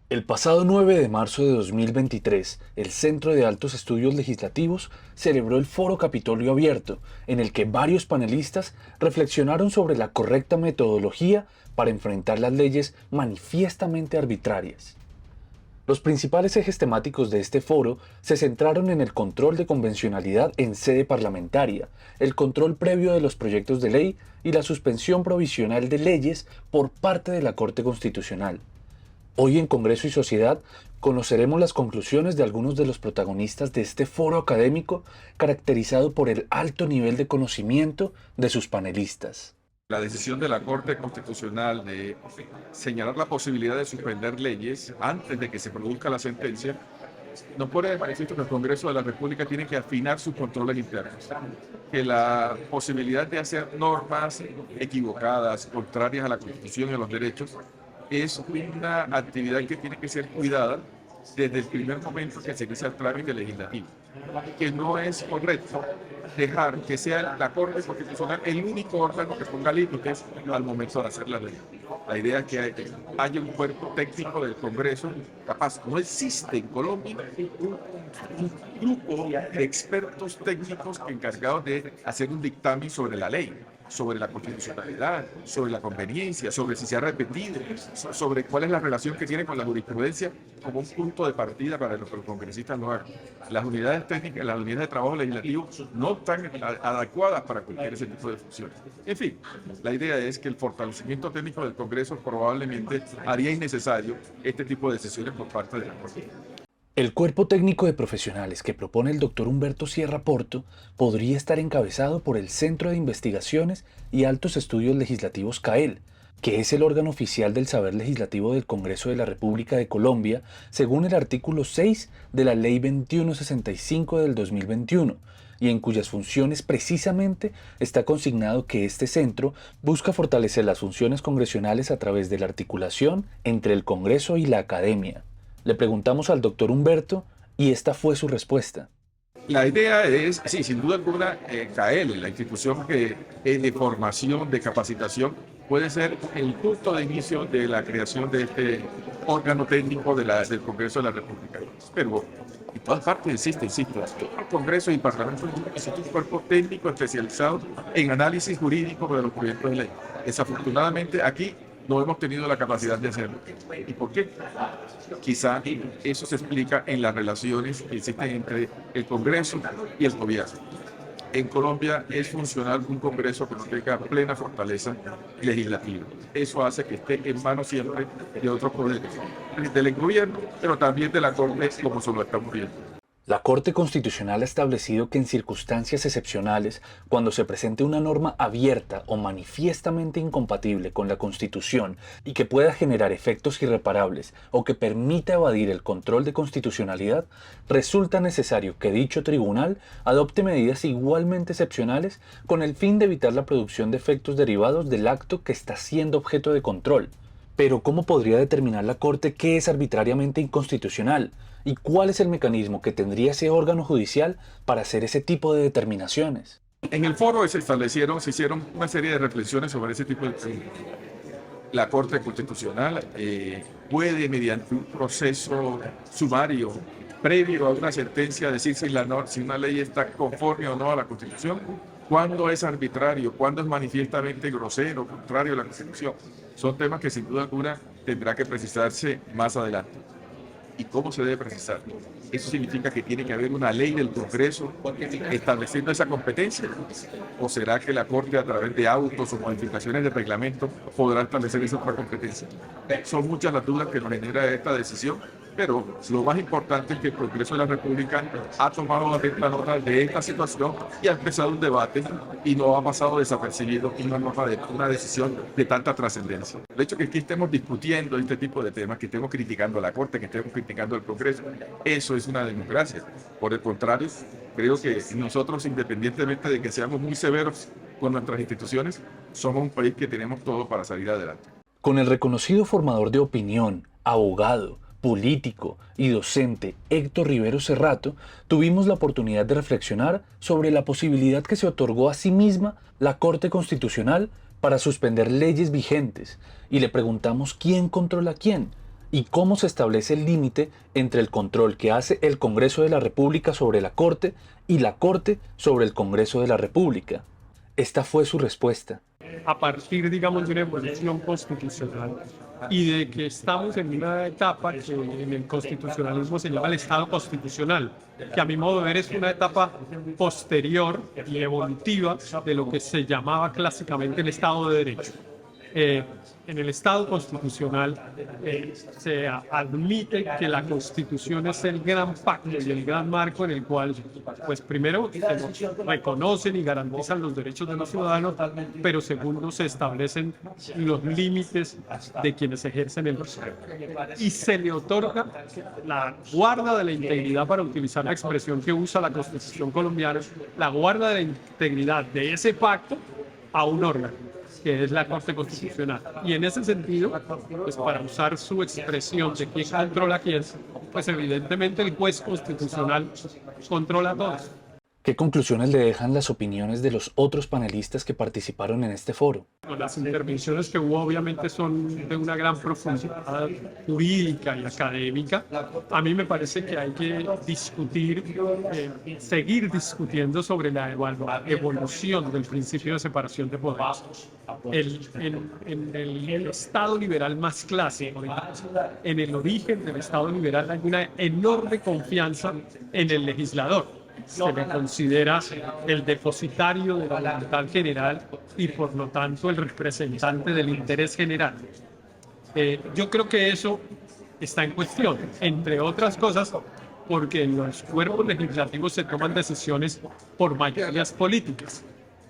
El pasado 9 de marzo de 2023, el Centro de Altos Estudios Legislativos celebró el Foro Capitolio Abierto, en el que varios panelistas reflexionaron sobre la correcta metodología para enfrentar las leyes manifiestamente arbitrarias. Los principales ejes temáticos de este foro se centraron en el control de convencionalidad en sede parlamentaria, el control previo de los proyectos de ley y la suspensión provisional de leyes por parte de la Corte Constitucional. Hoy en Congreso y Sociedad conoceremos las conclusiones de algunos de los protagonistas de este foro académico caracterizado por el alto nivel de conocimiento de sus panelistas. La decisión de la Corte Constitucional de señalar la posibilidad de suspender leyes antes de que se produzca la sentencia nos pone de manifiesto que el Congreso de la República tiene que afinar sus controles internos, que la posibilidad de hacer normas equivocadas, contrarias a la Constitución y a los derechos, es una actividad que tiene que ser cuidada desde el primer momento que se inicia el trámite legislativo, que no es correcto dejar que sea la Corte Constitucional el único órgano que ponga límites al momento de hacer la ley. La idea es que haya un cuerpo técnico del Congreso capaz. No existe en Colombia un grupo de expertos técnicos encargados de hacer un dictamen sobre la ley, sobre la constitucionalidad, sobre la conveniencia, sobre si se ha repetido, sobre cuál es la relación que tiene con la jurisprudencia como un punto de partida para lo que los congresistas lo hagan. Las unidades técnicas, las unidades de trabajo legislativo no están adecuadas para cualquier ese tipo de funciones. En fin, la idea es que el fortalecimiento técnico del Congreso probablemente haría innecesario este tipo de sesiones por parte de la Corte. El cuerpo técnico de profesionales que propone el doctor Humberto Sierra Porto podría estar encabezado por el Centro de Investigaciones y Altos Estudios Legislativos CAEL, que es el órgano oficial del saber legislativo del Congreso de la República de Colombia, según el artículo 6 de la Ley 2165 del 2021, y en cuyas funciones precisamente está consignado que este centro busca fortalecer las funciones congresionales a través de la articulación entre el Congreso y la academia. Le preguntamos al doctor Humberto y esta fue su respuesta. La idea es, sí, sin duda alguna, CAEL, la institución que es de formación, de capacitación, puede ser el punto de inicio de la creación de este órgano técnico del Congreso de la República. Pero en todas partes existe. Todo el Congreso y Parlamento existe un cuerpo técnico especializado en análisis jurídico de los proyectos de ley. Desafortunadamente aquí no hemos tenido la capacidad de hacerlo. ¿Y por qué? Quizá eso se explica en las relaciones que existen entre el Congreso y el gobierno. En Colombia es funcional un Congreso que no tenga plena fortaleza legislativa. Eso hace que esté en manos siempre de otros poderes, del gobierno, pero también de la Corte, como se lo estamos viendo. La Corte Constitucional ha establecido que en circunstancias excepcionales, cuando se presente una norma abierta o manifiestamente incompatible con la Constitución y que pueda generar efectos irreparables o que permita evadir el control de constitucionalidad, resulta necesario que dicho tribunal adopte medidas igualmente excepcionales con el fin de evitar la producción de efectos derivados del acto que está siendo objeto de control. Pero ¿cómo podría determinar la Corte qué es arbitrariamente inconstitucional? ¿Y cuál es el mecanismo que tendría ese órgano judicial para hacer ese tipo de determinaciones? En el foro se hicieron una serie de reflexiones sobre ese tipo de preguntas. La Corte Constitucional puede, mediante un proceso sumario previo a una sentencia, decir si una ley está conforme o no a la Constitución, cuándo es arbitrario, cuándo es manifiestamente grosero, contrario a la Constitución. Son temas que sin duda alguna tendrá que precisarse más adelante. ¿Y cómo se debe precisar? ¿Eso significa que tiene que haber una ley del Congreso estableciendo esa competencia? ¿O será que la Corte, a través de autos o modificaciones de reglamento, podrá establecer esa otra competencia? Son muchas las dudas que nos genera esta decisión, pero lo más importante es que el Congreso de la República ha tomado la nota de esta situación y ha empezado un debate y no ha pasado desapercibido una decisión de tanta trascendencia. El hecho de que aquí estemos discutiendo este tipo de temas, que estemos criticando a la Corte, que estemos criticando al Congreso, eso es una democracia. Por el contrario, creo que nosotros, independientemente de que seamos muy severos con nuestras instituciones, somos un país que tenemos todo para salir adelante. Con el reconocido formador de opinión, abogado, político y docente Héctor Rivero Cerrato, tuvimos la oportunidad de reflexionar sobre la posibilidad que se otorgó a sí misma la Corte Constitucional para suspender leyes vigentes y le preguntamos quién controla a quién y cómo se establece el límite entre el control que hace el Congreso de la República sobre la Corte y la Corte sobre el Congreso de la República. Esta fue su respuesta. A partir, digamos, de una evolución constitucional y de que estamos en una etapa que en el constitucionalismo se llama el Estado constitucional, que a mi modo de ver es una etapa posterior y evolutiva de lo que se llamaba clásicamente el Estado de Derecho. En el Estado constitucional se admite que la Constitución es el gran pacto y el gran marco en el cual, pues primero, se reconocen y garantizan los derechos de los ciudadanos, pero segundo, se establecen los límites de quienes ejercen el poder. Y se le otorga la guarda de la integridad, para utilizar la expresión que usa la Constitución colombiana, la guarda de la integridad de ese pacto a un órgano, que es la Corte Constitucional. Y en ese sentido, pues para usar su expresión de quién controla a quién, pues evidentemente el juez constitucional controla a todos. ¿Qué conclusiones le dejan las opiniones de los otros panelistas que participaron en este foro? Las intervenciones que hubo obviamente son de una gran profundidad jurídica y académica. A mí me parece que hay que discutir, seguir discutiendo sobre la evolución del principio de separación de poderes. En el Estado liberal más clásico, digamos, en el origen del Estado liberal hay una enorme confianza en el legislador. Se le considera el depositario de la voluntad general y por lo tanto el representante del interés general. Yo creo que eso está en cuestión, entre otras cosas, porque en los cuerpos legislativos se toman decisiones por mayorías políticas.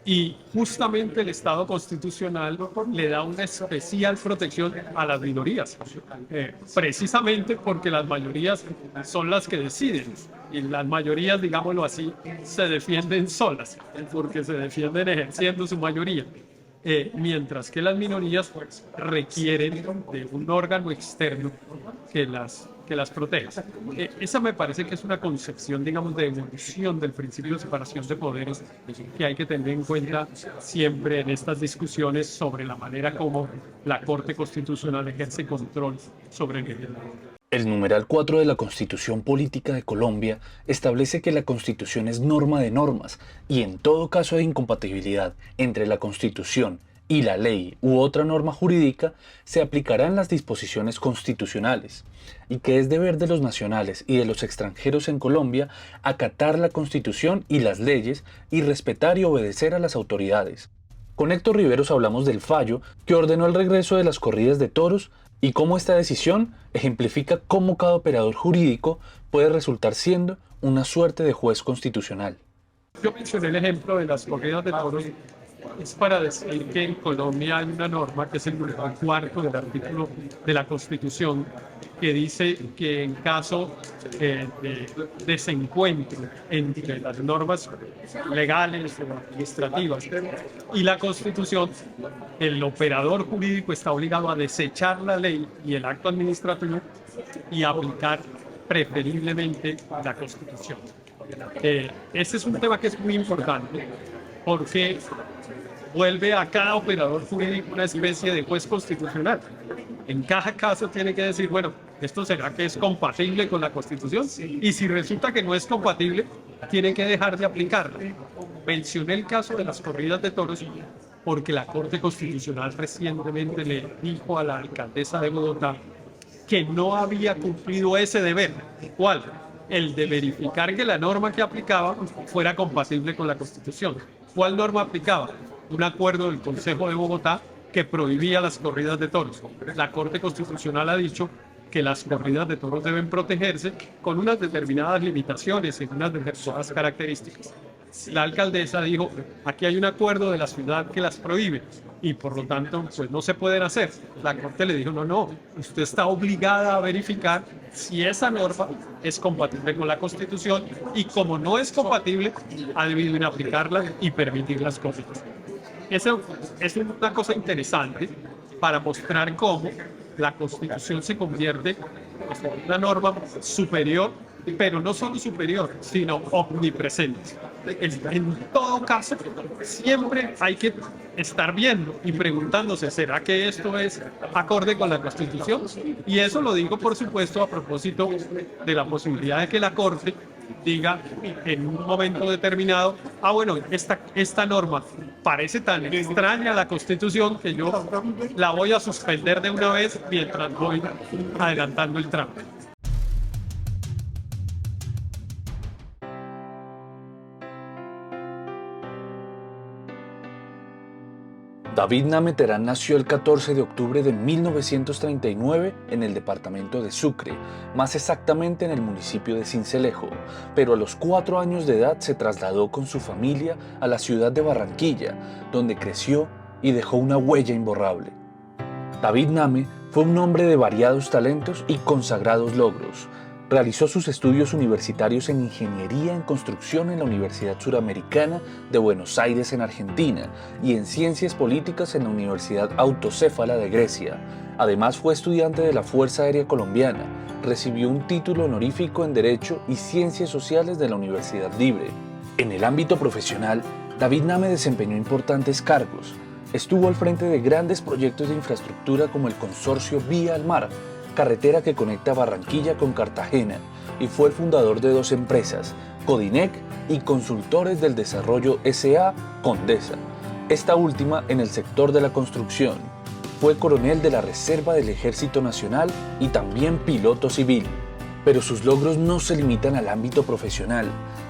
Y justamente el Estado constitucional le da una especial protección a las minorías, precisamente porque las mayorías son las que deciden. Y las mayorías, digámoslo así, se defienden solas, porque se defienden ejerciendo su mayoría. Mientras que las minorías requieren de un órgano externo que las proteja. Esa me parece que es una concepción, digamos, de evolución del principio de separación de poderes que hay que tener en cuenta siempre en estas discusiones sobre la manera como la Corte Constitucional ejerce control sobre el legislador. El numeral 4 de la Constitución Política de Colombia establece que la Constitución es norma de normas y en todo caso de incompatibilidad entre la Constitución y la ley u otra norma jurídica se aplicarán las disposiciones constitucionales y que es deber de los nacionales y de los extranjeros en Colombia acatar la Constitución y las leyes y respetar y obedecer a las autoridades. Con Héctor Riveros hablamos del fallo que ordenó el regreso de las corridas de toros y cómo esta decisión ejemplifica cómo cada operador jurídico puede resultar siendo una suerte de juez constitucional. Yo mencioné el ejemplo de las corridas de toros, es para decir que en Colombia hay una norma, que es el número 4 del artículo de la Constitución, que dice que en caso de desencuentro entre las normas legales o administrativas y la Constitución, el operador jurídico está obligado a desechar la ley y el acto administrativo y aplicar preferiblemente la Constitución. Este es un tema que es muy importante porque vuelve a cada operador jurídico una especie de juez constitucional. En cada caso tiene que decir, bueno, ¿esto será que es compatible con la Constitución? Y si resulta que no es compatible, tiene que dejar de aplicarla. Mencioné el caso de las corridas de toros porque la Corte Constitucional recientemente le dijo a la alcaldesa de Bogotá que no había cumplido ese deber. ¿Cuál? El de verificar que la norma que aplicaba fuera compatible con la Constitución. ¿Cuál norma aplicaba? Un acuerdo del Consejo de Bogotá que prohibía las corridas de toros. La Corte Constitucional ha dicho que las corridas de toros deben protegerse con unas determinadas limitaciones y unas determinadas características. La alcaldesa dijo, aquí hay un acuerdo de la ciudad que las prohíbe y por lo tanto pues no se pueden hacer. La Corte le dijo, no, usted está obligada a verificar si esa norma es compatible con la Constitución y como no es compatible, ha debido inaplicarla y permitir las corridas. Eso es una cosa interesante para mostrar cómo la Constitución se convierte en una norma superior pero no solo superior, sino omnipresente. En todo caso, siempre hay que estar viendo y preguntándose, ¿será que esto es acorde con la Constitución? Y eso lo digo, por supuesto, a propósito de la posibilidad de que la Corte diga en un momento determinado, bueno, esta norma parece tan extraña a la Constitución que yo la voy a suspender de una vez mientras voy adelantando el trámite. David Name Terán nació el 14 de octubre de 1939 en el departamento de Sucre, más exactamente en el municipio de Sincelejo, pero a los 4 años de edad se trasladó con su familia a la ciudad de Barranquilla, donde creció y dejó una huella imborrable. David Name fue un hombre de variados talentos y consagrados logros. Realizó sus estudios universitarios en Ingeniería en Construcción en la Universidad Suramericana de Buenos Aires en Argentina y en Ciencias Políticas en la Universidad Autocéfala de Grecia. Además fue estudiante de la Fuerza Aérea Colombiana. Recibió un título honorífico en Derecho y Ciencias Sociales de la Universidad Libre. En el ámbito profesional, David Name desempeñó importantes cargos. Estuvo al frente de grandes proyectos de infraestructura como el consorcio Vía al Mar, carretera que conecta Barranquilla con Cartagena, y fue el fundador de 2 empresas, Codinec y Consultores del Desarrollo S.A. Condesa, esta última en el sector de la construcción. Fue coronel de la Reserva del Ejército Nacional y también piloto civil. Pero sus logros no se limitan al ámbito profesional.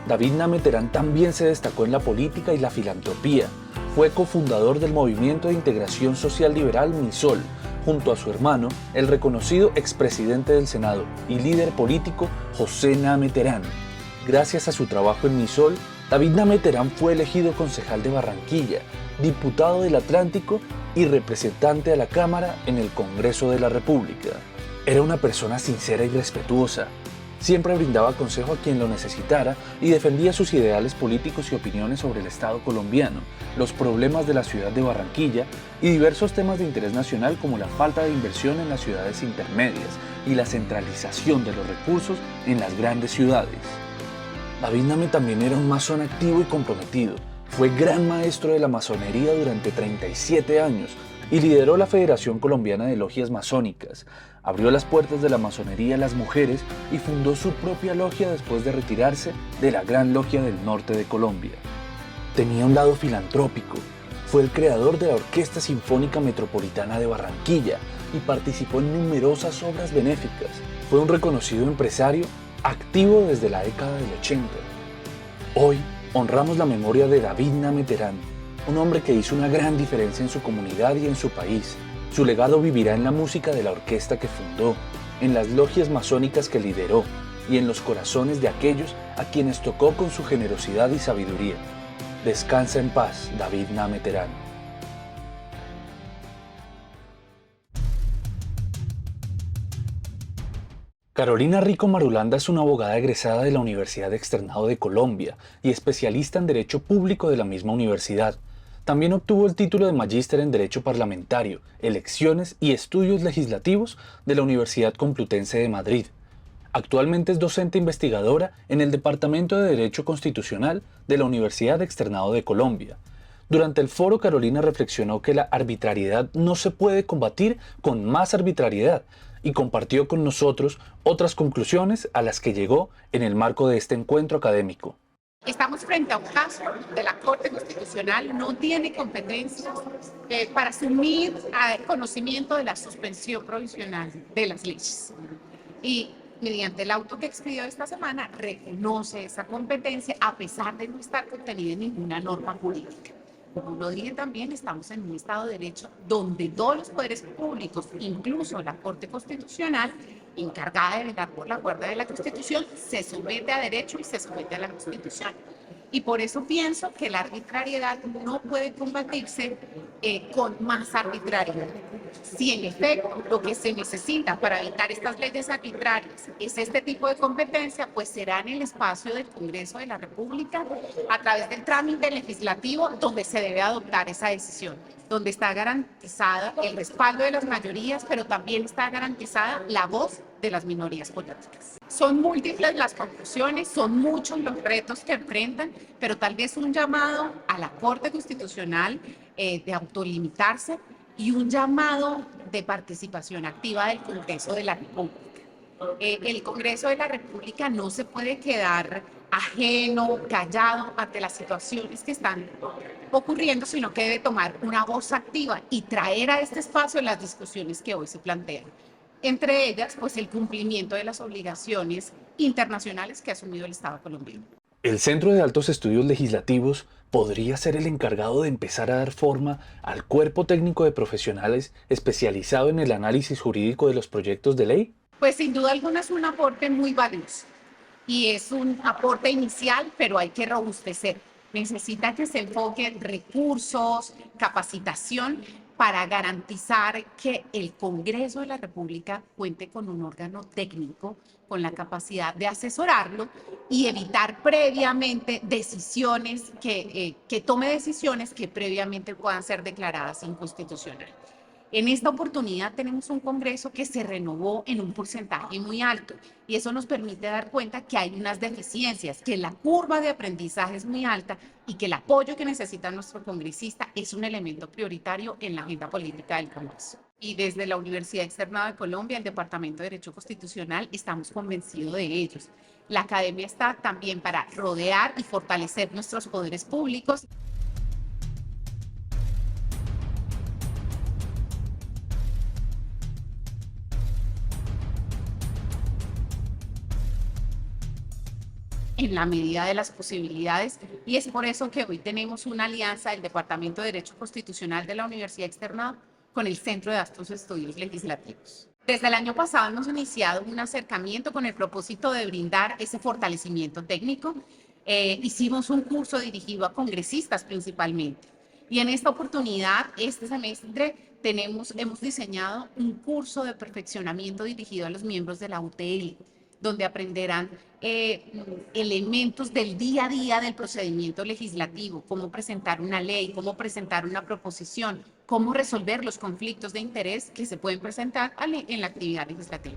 David Name Terán también se destacó en la política y la filantropía. Fue cofundador del Movimiento de Integración Social Liberal MISOL, junto a su hermano, el reconocido expresidente del Senado y líder político José Name Terán. Gracias a su trabajo en MISOL, David Name Terán fue elegido concejal de Barranquilla, diputado del Atlántico y representante a la Cámara en el Congreso de la República. Era una persona sincera y respetuosa. Siempre brindaba consejo a quien lo necesitara y defendía sus ideales políticos y opiniones sobre el Estado colombiano, los problemas de la ciudad de Barranquilla y diversos temas de interés nacional como la falta de inversión en las ciudades intermedias y la centralización de los recursos en las grandes ciudades. David Name también era un masón activo y comprometido. Fue gran maestro de la masonería durante 37 años y lideró la Federación Colombiana de Logias Masónicas. Abrió las puertas de la masonería a las mujeres y fundó su propia logia después de retirarse de la Gran Logia del Norte de Colombia. Tenía un lado filantrópico. Fue el creador de la Orquesta Sinfónica Metropolitana de Barranquilla y participó en numerosas obras benéficas. Fue un reconocido empresario activo desde la década del 80. Hoy honramos la memoria de David Name Terán, un hombre que hizo una gran diferencia en su comunidad y en su país. Su legado vivirá en la música de la orquesta que fundó, en las logias masónicas que lideró y en los corazones de aquellos a quienes tocó con su generosidad y sabiduría. Descansa en paz, David Name Terán. Carolina Rico Marulanda es una abogada egresada de la Universidad Externado de Colombia y especialista en Derecho Público de la misma universidad. También obtuvo el título de Magíster en Derecho Parlamentario, Elecciones y Estudios Legislativos de la Universidad Complutense de Madrid. Actualmente es docente investigadora en el Departamento de Derecho Constitucional de la Universidad Externado de Colombia. Durante el foro, Carolina reflexionó que la arbitrariedad no se puede combatir con más arbitrariedad y compartió con nosotros otras conclusiones a las que llegó en el marco de este encuentro académico. Estamos frente a un caso de la Corte Constitucional, no tiene competencias para asumir conocimiento de la suspensión provisional de las leyes. Y mediante el auto que expidió esta semana, reconoce esa competencia a pesar de no estar contenida en ninguna norma jurídica. Como lo dije también, estamos en un Estado de Derecho donde todos los poderes públicos, incluso la Corte Constitucional, encargada de velar por la guarda de la Constitución, se somete a derecho y se somete a la Constitución. Y por eso pienso que la arbitrariedad no puede combatirse con más arbitrariedad. Si en efecto lo que se necesita para evitar estas leyes arbitrarias es este tipo de competencia, pues será en el espacio del Congreso de la República, a través del trámite legislativo, donde se debe adoptar esa decisión, donde está garantizada el respaldo de las mayorías, pero también está garantizada la voz de las minorías políticas. Son múltiples las conclusiones, son muchos los retos que enfrentan, pero tal vez un llamado a la Corte Constitucional de autolimitarse y un llamado de participación activa del Congreso de la República. El Congreso de la República no se puede quedar ajeno, callado ante las situaciones que están ocurriendo, sino que debe tomar una voz activa y traer a este espacio las discusiones que hoy se plantean. Entre ellas, pues el cumplimiento de las obligaciones internacionales que ha asumido el Estado colombiano. El Centro de Altos Estudios Legislativos podría ser el encargado de empezar a dar forma al cuerpo técnico de profesionales especializado en el análisis jurídico de los proyectos de ley. Pues sin duda alguna es un aporte muy valioso y es un aporte inicial, pero hay que robustecer. Necesita que se enfoquen recursos, capacitación para garantizar que el Congreso de la República cuente con un órgano técnico con la capacidad de asesorarlo y evitar previamente decisiones que tome decisiones que previamente puedan ser declaradas inconstitucionales. En esta oportunidad tenemos un Congreso que se renovó en un porcentaje muy alto y eso nos permite dar cuenta que hay unas deficiencias, que la curva de aprendizaje es muy alta y que el apoyo que necesita nuestro congresista es un elemento prioritario en la agenda política del Congreso. Y desde la Universidad Externada de Colombia, el Departamento de Derecho Constitucional, estamos convencidos de ellos. La academia está también para rodear y fortalecer nuestros poderes públicos. En la medida de las posibilidades, y es por eso que hoy tenemos una alianza del Departamento de Derecho Constitucional de la Universidad Externada con el Centro de Altos Estudios Legislativos. Desde el año pasado hemos iniciado un acercamiento con el propósito de brindar ese fortalecimiento técnico. Hicimos un curso dirigido a congresistas principalmente, y en esta oportunidad, este semestre, hemos diseñado un curso de perfeccionamiento dirigido a los miembros de la UTL, donde aprenderán elementos del día a día del procedimiento legislativo, cómo presentar una ley, cómo presentar una proposición, cómo resolver los conflictos de interés que se pueden presentar en la actividad legislativa.